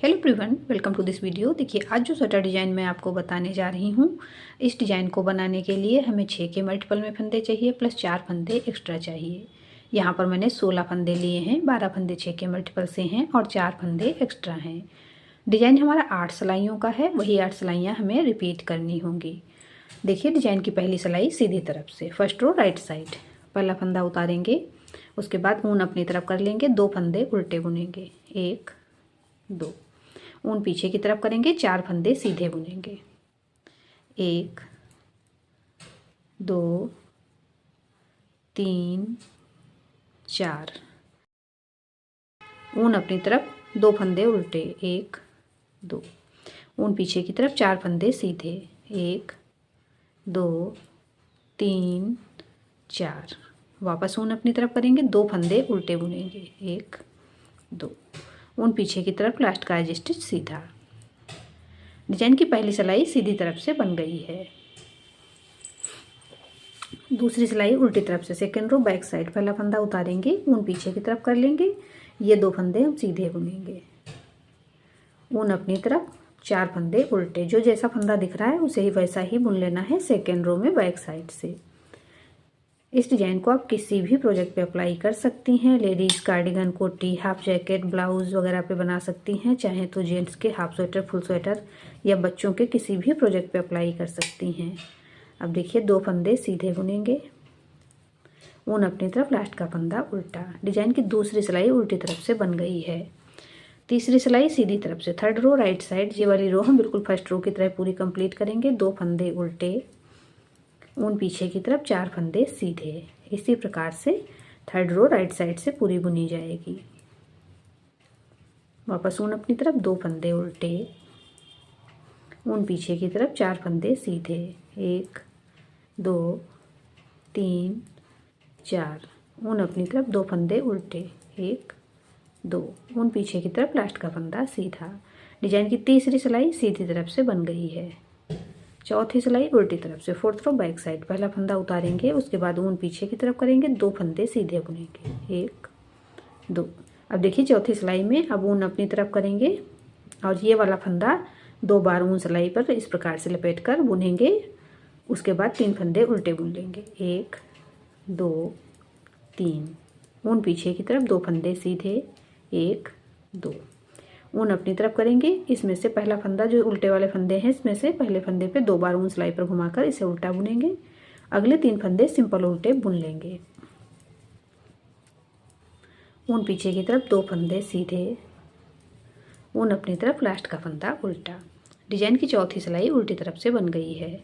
Hello everyone, welcome to this video. देखिए, आज जो स्वेटर डिज़ाइन मैं आपको बताने जा रही हूँ, इस डिज़ाइन को बनाने के लिए हमें 6 के मल्टीपल में फंदे चाहिए प्लस 4 फंदे एक्स्ट्रा चाहिए। यहाँ पर मैंने 16 फंदे लिए हैं, 12 फंदे 6 के मल्टीपल से हैं और 4 फंदे एक्स्ट्रा हैं। डिज़ाइन हमारा 8 सिलाइयों का है, वही 8 सिलाइयाँ हमें रिपीट करनी होंगी। देखिए, डिज़ाइन की पहली सिलाई सीधी तरफ से, फर्स्ट रो राइट साइड, पहला फंदा उतारेंगे, उसके बाद ऊन अपनी तरफ कर लेंगे, 2 फंदे उल्टे बुनेंगे, 1 2, ऊन पीछे की तरफ करेंगे, 4 फंदे सीधे बुनेंगे, 1 2 3 4, ऊन अपनी तरफ, 2 फंदे उल्टे, 1 2, ऊन पीछे की तरफ, 4 फंदे सीधे, 1 2 3 4, वापस ऊन अपनी तरफ करेंगे, 2 फंदे उल्टे बुनेंगे, 1 2, ऊन पीछे की तरफ, लास्ट का एज स्टिच सीधा। डिजाइन की पहली सिलाई सीधी तरफ से बन गई है। दूसरी सिलाई उल्टी तरफ से, सेकेंड रो बैक साइड, पहला फंदा उतारेंगे, ऊन पीछे की तरफ कर लेंगे, ये 2 फंदे हम सीधे बुनेंगे, ऊन अपनी तरफ, 4 फंदे उल्टे, जो जैसा फंदा दिख रहा है उसे ही वैसा ही बुन लेना है सेकेंड रो में बैक साइड से। इस डिज़ाइन को आप किसी भी प्रोजेक्ट पे अप्लाई कर सकती हैं। लेडीज़ कार्डिगन, कोटी, हाफ जैकेट, ब्लाउज़ वगैरह पे बना सकती हैं, चाहे तो जेंट्स के हाफ स्वेटर, फुल स्वेटर या बच्चों के किसी भी प्रोजेक्ट पे अप्लाई कर सकती हैं। अब देखिए, 2 फंदे सीधे बुनेंगे, ऊन अपनी तरफ, लास्ट का फंदा उल्टा। डिज़ाइन की दूसरी सिलाई उल्टी तरफ से बन गई है। तीसरी सिलाई सीधी तरफ से, थर्ड रो राइट साइड, ये वाली रो हम बिल्कुल फर्स्ट रो की तरह पूरी कंप्लीट करेंगे, 2 फंदे उल्टे, ऊन पीछे की तरफ, 4 फंदे सीधे। इसी प्रकार से थर्ड रो राइट साइड से पूरी बुनी जाएगी। वापस ऊन अपनी तरफ, 2 फंदे उल्टे, ऊन पीछे की तरफ, 4 फंदे सीधे, 1 2 3 4, ऊन अपनी तरफ, 2 फंदे उल्टे, 1 2, ऊन पीछे की तरफ, लास्ट का फंदा सीधा। डिजाइन की तीसरी सिलाई सीधी तरफ से बन गई है। चौथी सिलाई उल्टी तरफ से, फोर्थ रो बैक साइड, पहला फंदा उतारेंगे, उसके बाद ऊन पीछे की तरफ करेंगे, 2 फंदे सीधे बुनेंगे, 1 2। अब देखिए, चौथी सिलाई में अब ऊन अपनी तरफ करेंगे और ये वाला फंदा 2 बार ऊन सिलाई पर इस प्रकार से लपेट कर बुनेंगे। उसके बाद 3 फंदे उल्टे बुन लेंगे, 1 2 3, ऊन पीछे की तरफ, 2 फंदे सीधे, 1 2, ऊन अपनी तरफ करेंगे। इसमें से पहला फंदा, जो उल्टे वाले फंदे हैं, इसमें से पहले फंदे पे 2 बार ऊन सिलाई पर घुमाकर इसे उल्टा बुनेंगे। अगले 3 फंदे सिंपल उल्टे बुन लेंगे, ऊन पीछे की तरफ, 2 फंदे सीधे, ऊन अपनी तरफ, लास्ट का फंदा उल्टा। डिजाइन की चौथी सिलाई उल्टी तरफ से बन गई है।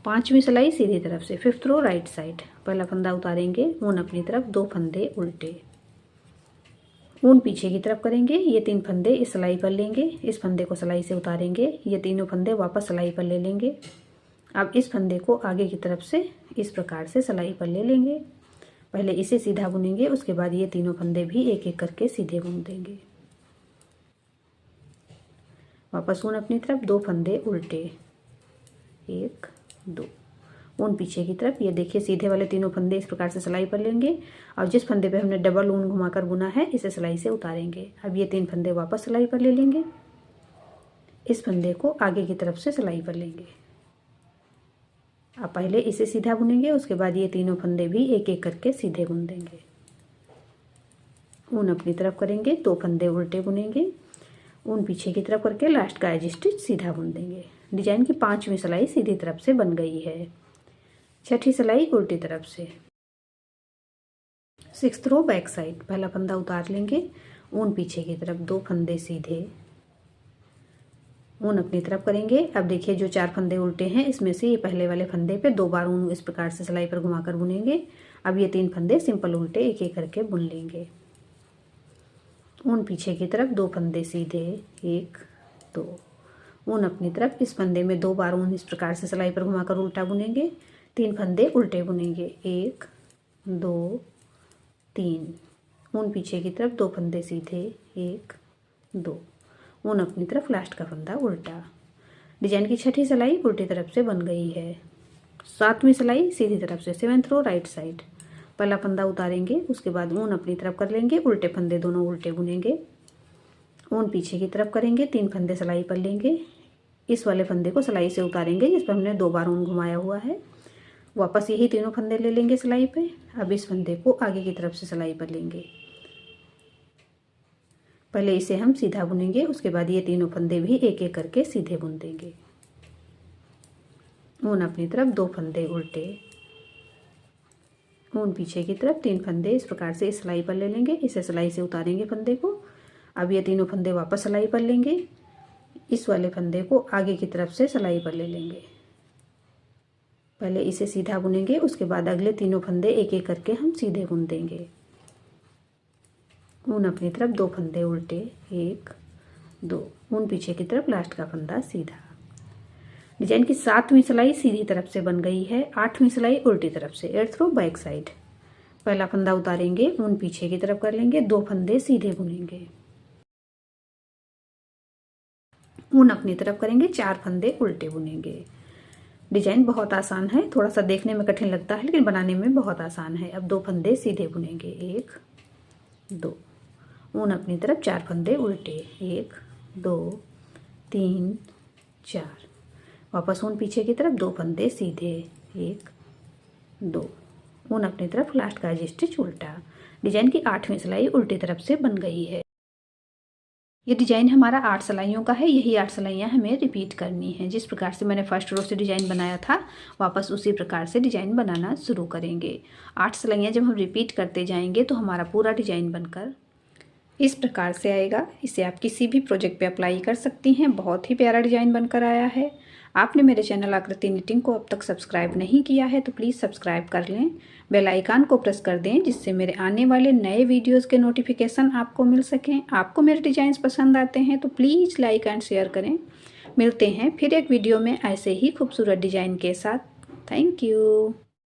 पांचवी सिलाई सीधी तरफ से, फिफ्थ रो राइट साइड, पहला फंदा उतारेंगे, ऊन अपनी तरफ, 2 फंदे उल्टे, ऊन पीछे की तरफ करेंगे, ये 3 फंदे इस सिलाई पर लेंगे, इस फंदे को सिलाई से उतारेंगे, ये तीनों फंदे वापस सिलाई पर ले लेंगे। अब इस फंदे को आगे की तरफ से इस प्रकार से सिलाई पर ले लेंगे। पहले इसे सीधा बुनेंगे, उसके बाद ये तीनों फंदे भी एक एक करके सीधे बुन देंगे। वापस ऊन अपनी तरफ, 2 फंदे उल्टे, 1 2, ऊन पीछे की तरफ, ये देखिए सीधे वाले तीनों फंदे इस प्रकार से सिलाई पर लेंगे और जिस फंदे पे हमने डबल ऊन घुमाकर बुना है, इसे सिलाई से उतारेंगे। अब ये 3 फंदे वापस सिलाई पर ले लेंगे, इस फंदे को आगे की तरफ से सिलाई पर लेंगे। अब पहले इसे सीधा बुनेंगे, उसके बाद ये तीनों फंदे भी एक एक करके सीधे बुन देंगे। ऊन अपनी तरफ करेंगे, 2 फंदे उल्टे बुनेंगे, ऊन पीछे की तरफ करके लास्ट का एज स्टिच सीधा बुन देंगे। डिजाइन की 5वीं सिलाई सीधी तरफ से बन गई है। छठी सिलाई उल्टी तरफ से, सिक्स्थ रो बैक साइड, पहला फंदा उतार लेंगे, ऊन पीछे की तरफ, 2 फंदे सीधे, ऊन अपनी तरफ करेंगे। अब देखिए, जो 4 फंदे उल्टे हैं, इसमें से ये पहले वाले फंदे पे 2 बार ऊन इस प्रकार से सिलाई पर घुमाकर बुनेंगे। अब ये 3 फंदे सिंपल उल्टे एक एक करके बुन लेंगे। ऊन पीछे की तरफ, 2 फंदे सीधे, 1 2, ऊन अपनी तरफ, इस फंदे में 2 बार ऊन इस प्रकार से सिलाई पर घुमाकर उल्टा बुनेंगे। 3 फंदे उल्टे बुनेंगे, 1 2 3, ऊन पीछे की तरफ, 2 फंदे सीधे, 1 2, ऊन अपनी तरफ, लास्ट का फंदा उल्टा। डिजाइन की छठी सिलाई उल्टी तरफ से बन गई है। 7वीं सिलाई सीधी तरफ से, 7th रो राइट साइड, पहला फंदा उतारेंगे, उसके बाद ऊन अपनी तरफ कर लेंगे, उल्टे फंदे दोनों उल्टे बुनेंगे। ऊन पीछे की तरफ करेंगे, 3 फंदे सिलाई पर लेंगे, इस वाले फंदे को सिलाई से उतारेंगे जिस पर हमने 2 बार ऊन घुमाया हुआ है। वापस यही तीनों फंदे ले लेंगे सिलाई पे। अब इस फंदे को आगे की तरफ से सिलाई पर लेंगे, पहले इसे हम सीधा बुनेंगे, उसके बाद ये तीनों फंदे भी एक एक करके सीधे बुन देंगे। ऊन अपनी तरफ 2 फंदे उल्टे, ऊन पीछे की तरफ 3 फंदे इस प्रकार से इस सिलाई पर ले लेंगे, इसे सिलाई से उतारेंगे फंदे को। अब ये तीनों फंदे वापस सिलाई पर लेंगे, इस वाले फंदे को आगे की तरफ से सिलाई पर ले लेंगे, पहले इसे सीधा बुनेंगे, उसके बाद अगले तीनों फंदे एक एक करके हम सीधे बुन देंगे। ऊन अपनी तरफ 2 फंदे उल्टे, 1 2, ऊन पीछे की तरफ लास्ट का फंदा सीधा। डिजाइन की 7वीं सिलाई सीधी तरफ से बन गई है, 8वीं सिलाई उल्टी तरफ से, 8th रो बैक साइड। पहला फंदा उतारेंगे, ऊन पीछे की तरफ कर लेंगे, 2 फंदे सीधे बुनेंगे, ऊन अपनी तरफ करेंगे, 4 फंदे उल्टे बुनेंगे। डिजाइन बहुत आसान है, थोड़ा सा देखने में कठिन लगता है लेकिन बनाने में बहुत आसान है। अब 2 फंदे सीधे बुनेंगे, 1 2, ऊन अपनी तरफ 4 फंदे उल्टे, 1 2 3 4, वापस ऊन पीछे की तरफ 2 फंदे सीधे, 1 2, ऊन अपनी तरफ लास्ट का स्टिच उल्टा। डिजाइन की 8वीं सिलाई उल्टी तरफ से बन गई है। ये डिजाइन हमारा 8 सिलाइयों का है, यही 8 सिलाइयाँ हमें रिपीट करनी है। जिस प्रकार से मैंने फर्स्ट रो से डिजाइन बनाया था वापस उसी प्रकार से डिजाइन बनाना शुरू करेंगे। 8 सिलाइयाँ जब हम रिपीट करते जाएंगे तो हमारा पूरा डिजाइन बनकर इस प्रकार से आएगा। इसे आप किसी भी प्रोजेक्ट पे अप्लाई कर सकती हैं, बहुत ही प्यारा डिजाइन बनकर आया है। आपने मेरे चैनल आकृति निटिंग को अब तक सब्सक्राइब नहीं किया है तो प्लीज़ सब्सक्राइब कर लें, बेल आइकन को प्रेस कर दें जिससे मेरे आने वाले नए वीडियोस के नोटिफिकेशन आपको मिल सकें। आपको मेरे डिजाइन्स पसंद आते हैं तो प्लीज़ लाइक एंड शेयर करें। मिलते हैं फिर एक वीडियो में ऐसे ही खूबसूरत डिजाइन के साथ। Thank you.